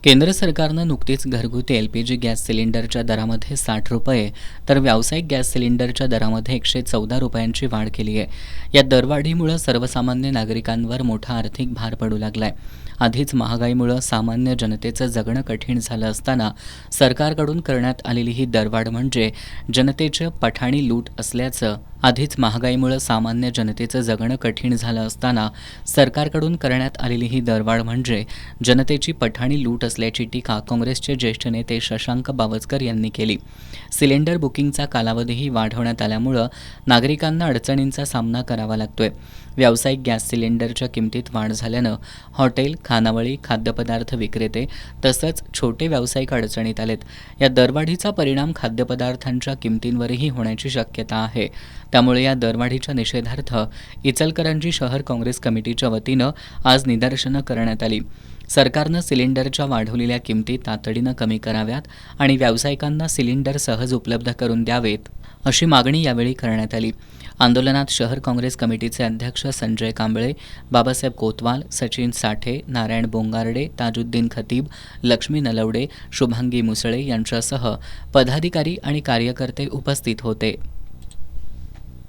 केंद्र सरकारनं नुकतीच घरगुती एलपीजी गॅस सिलेंडरच्या दरामध्ये 60 रुपये तर व्यावसायिक गॅस सिलेंडरच्या दरामध्ये 114 रुपयांची वाढ केली आहे। या दरवाढीमुळे सर्वसामान्य नागरिकांवर मोठा आर्थिक भार पडू लागलाय। आधीच महागाईमुळे सामान्य जनतेचं जगणं कठीण झालं असताना सरकारकडून करण्यात आलेली ही दरवाढ म्हणजे जनतेची पठाणी लूट असल्याचं आधीच महागाईमुळे सामान्य जनतेचं जगणं कठीण झालं असताना सरकारकडून करण्यात आलेली ही दरवाढ म्हणजे जनतेची पठाणी लूट असल्याची टीका काँग्रेसचे ज्येष्ठ नेते शशांक बावस्कर यांनी केली। सिलेंडर बुकिंगचा कालावधीही वाढवण्यात आल्यामुळे नागरिकांना अडचणींचा सामना करावा लागतोय। व्यावसायिक गॅस सिलेंडरच्या किमतीत वाढ झाल्यानं हॉटेल, खानावळी, खाद्यपदार्थ विक्रेते तसंच छोटे व्यावसायिक अडचणीत आलेत। या दरवाढीचा परिणाम खाद्यपदार्थांच्या किमतींवरही होण्याची शक्यता आहे। त्यामुळे या दरवाढीच्या निषेधार्थ इचलकरंजी शहर काँग्रेस कमिटीच्या वतीनं आज निदर्शनं करण्यात आली। सरकारनं सिलेंडरच्या वाढवलेल्या किमती तातडीनं कमी कराव्यात आणि व्यावसायिकांना सिलेंडर सहज उपलब्ध करून द्यावेत अशी मागणी यावेळी करण्यात आली। आंदोलनात शहर काँग्रेस कमिटीचे अध्यक्ष संजय कांबळे, बाबासाहेब कोतवाल, सचिन साठे, नारायण बोंगारडे, ताजुद्दीन खतीब, लक्ष्मी नलवडे, शुभांगी मुसळे यांच्यासह पदाधिकारी आणि कार्यकर्ते उपस्थित होते।